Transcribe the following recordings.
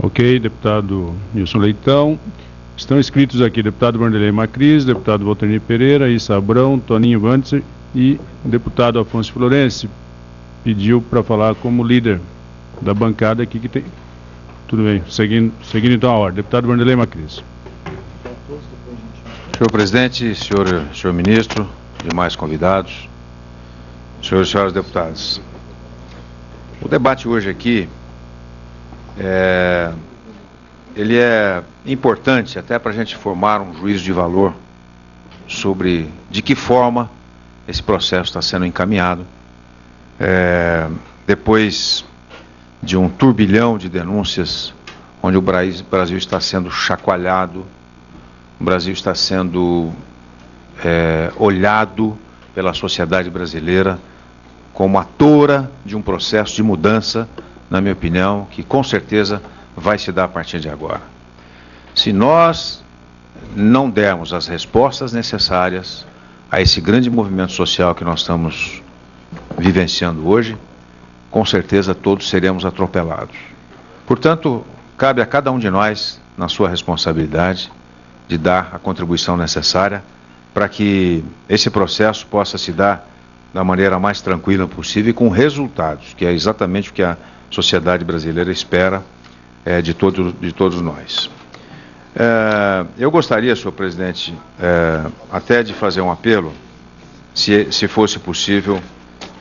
Ok, deputado Nilson Leitão. Estão inscritos aqui deputado Vanderlei Macris, deputado Walter Pereira, Issa Abrão, Toninho Vantzer e deputado Afonso Florense. Pediu para falar como líder da bancada aqui que tem. Tudo bem, seguindo então a ordem. Deputado Vanderlei Macris. Senhor presidente, senhor ministro, demais convidados, senhores e senhoras deputados. O debate hoje aqui ele é importante até para a gente formar um juízo de valor sobre de que forma esse processo está sendo encaminhado. Depois de um turbilhão de denúncias, onde o Brasil está sendo chacoalhado, o Brasil está sendo olhado pela sociedade brasileira como atora de um processo de mudança, na minha opinião, que com certeza vai se dar a partir de agora. Se nós não dermos as respostas necessárias a esse grande movimento social que nós estamos vivenciando hoje, com certeza todos seremos atropelados. Portanto, cabe a cada um de nós, na sua responsabilidade, de dar a contribuição necessária para que esse processo possa se dar da maneira mais tranquila possível e com resultados, que é exatamente o que a sociedade brasileira espera de todos nós. Eu gostaria, senhor presidente, até de fazer um apelo, se fosse possível,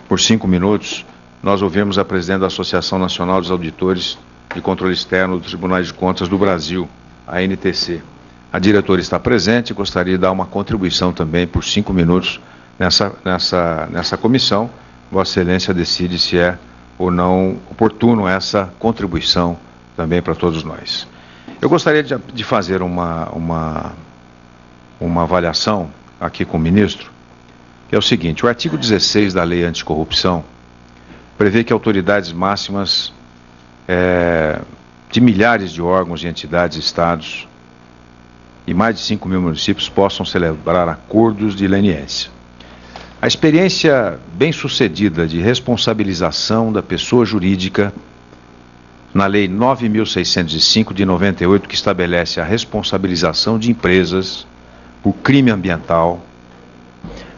por 5 minutos, nós ouvirmos a presidente da Associação Nacional dos Auditores de Controle Externo dos Tribunais de Contas do Brasil, a ANTC. A diretora está presente e gostaria de dar uma contribuição também por 5 minutos nessa comissão. Vossa Excelência decide se é ou não oportuno essa contribuição também para todos nós. Eu gostaria de fazer uma avaliação aqui com o ministro, que é o seguinte: o artigo 16 da Lei Anticorrupção prevê que autoridades máximas de milhares de órgãos e entidades, estados e mais de 5 mil municípios possam celebrar acordos de leniência. A experiência bem-sucedida de responsabilização da pessoa jurídica na Lei 9.605 de 98, que estabelece a responsabilização de empresas por crime ambiental,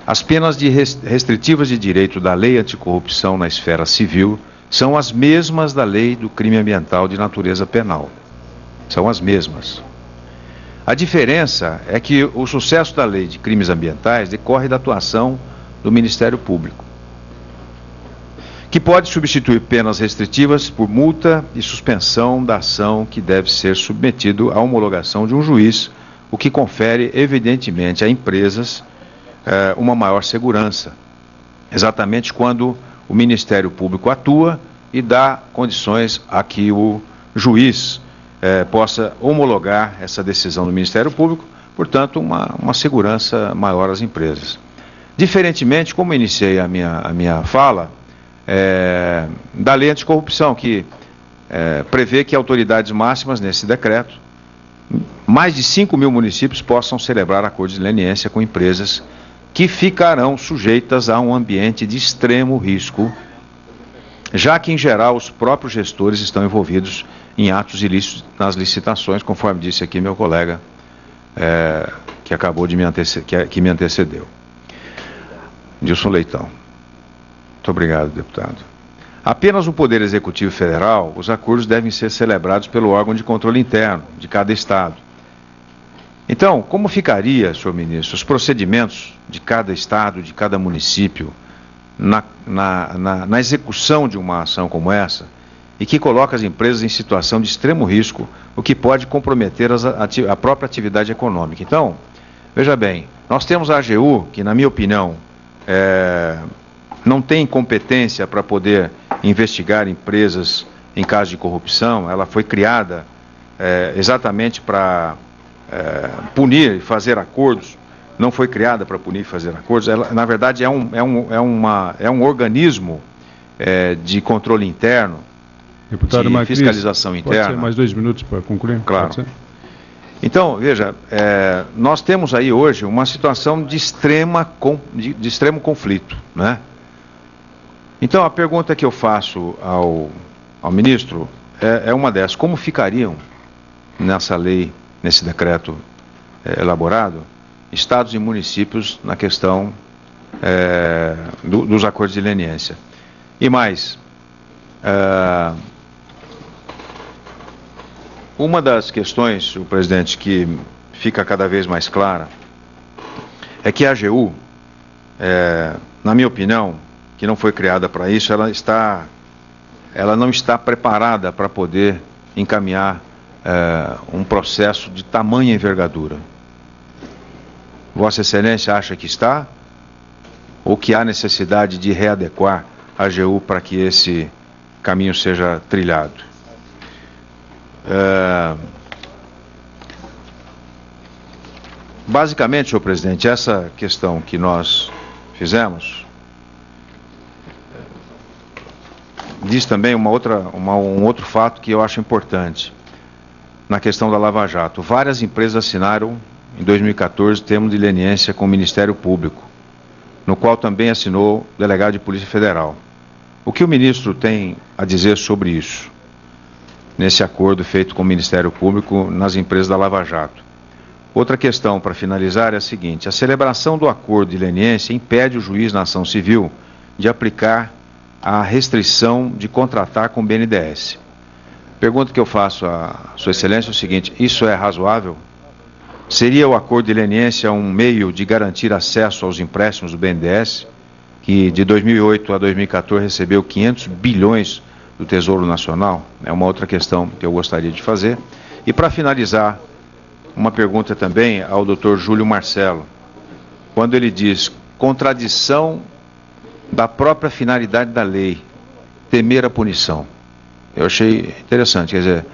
as penas restritivas de direito da Lei Anticorrupção na esfera civil são as mesmas da Lei do Crime Ambiental de natureza penal. São as mesmas. A diferença é que o sucesso da Lei de Crimes Ambientais decorre da atuação do Ministério Público, que pode substituir penas restritivas por multa e suspensão da ação que deve ser submetido à homologação de um juiz, o que confere, evidentemente, a empresas uma maior segurança, exatamente quando o Ministério Público atua e dá condições a que o juiz possa homologar essa decisão do Ministério Público, portanto, uma segurança maior às empresas. Diferentemente, como iniciei a minha fala, da Lei Anticorrupção, que prevê que autoridades máximas, nesse decreto, mais de 5 mil municípios possam celebrar acordos de leniência com empresas que ficarão sujeitas a um ambiente de extremo risco, já que, em geral, os próprios gestores estão envolvidos em atos ilícitos nas licitações, conforme disse aqui meu colega que acabou de que me antecedeu. Nilson Leitão. Muito obrigado, deputado. Apenas no Poder Executivo Federal, os acordos devem ser celebrados pelo órgão de controle interno de cada estado. Então, como ficaria, senhor ministro, os procedimentos de cada estado, de cada município, na execução de uma ação como essa, e que coloca as empresas em situação de extremo risco, o que pode comprometer a própria atividade econômica? Então, veja bem, nós temos a AGU, que, na minha opinião, não tem competência para poder investigar empresas em caso de corrupção. Ela foi criada exatamente para punir e fazer acordos, não foi criada para punir e fazer acordos. Ela, na verdade, é um organismo de controle interno, deputado de Macris, fiscalização interna. Pode ser mais 2 minutos para concluir? Claro. Então, veja, nós temos aí hoje uma situação de extremo conflito, né? Então, a pergunta que eu faço ao ministro é uma dessas. Como ficariam nessa lei, nesse decreto elaborado, estados e municípios na questão dos acordos de leniência? E mais, uma das questões, senhor presidente, que fica cada vez mais clara é que a AGU, na minha opinião, que não foi criada para isso, ela não está preparada para poder encaminhar um processo de tamanha envergadura. Vossa Excelência acha que está? Ou que há necessidade de readequar a AGU para que esse caminho seja trilhado? Basicamente, senhor presidente, essa questão que nós fizemos diz também um outro fato que eu acho importante na questão da Lava Jato. Várias empresas assinaram em 2014 termo de leniência com o Ministério Público, no qual também assinou o delegado de Polícia Federal. O que o ministro tem a dizer sobre isso, nesse acordo feito com o Ministério Público nas empresas da Lava Jato? Outra questão, para finalizar, é a seguinte: a celebração do acordo de leniência impede o juiz na ação civil de aplicar a restrição de contratar com o BNDES. Pergunta que eu faço à Sua Excelência é o seguinte: isso é razoável? Seria o acordo de leniência um meio de garantir acesso aos empréstimos do BNDES, que de 2008 a 2014 recebeu 500 bilhões do Tesouro Nacional? É uma outra questão que eu gostaria de fazer. E para finalizar, uma pergunta também ao Dr. Júlio Marcelo, quando ele diz contradição da própria finalidade da lei, temer a punição. Eu achei interessante, quer dizer,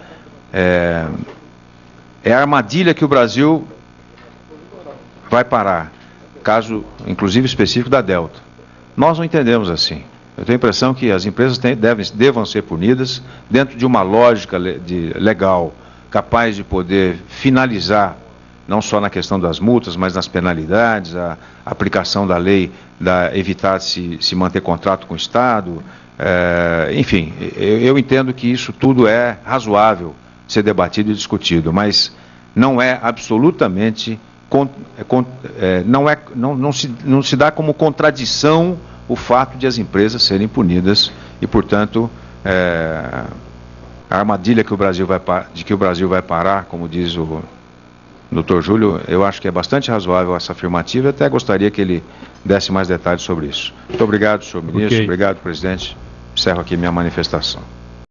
é a armadilha que o Brasil vai parar, caso inclusive específico da Delta. Nós não entendemos assim. Eu tenho a impressão que as empresas devam ser punidas dentro de uma lógica legal, capaz de poder finalizar, não só na questão das multas, mas nas penalidades, a aplicação da lei, evitar se manter contrato com o Estado, enfim, eu entendo que isso tudo é razoável ser debatido e discutido, mas não é absolutamente, não se dá como contradição o fato de as empresas serem punidas e, portanto, a armadilha que o Brasil vai parar, como diz o Dr. Júlio, eu acho que é bastante razoável essa afirmativa e até gostaria que ele desse mais detalhes sobre isso. Muito obrigado, senhor ministro. Okay. Obrigado, presidente. Encerro aqui minha manifestação.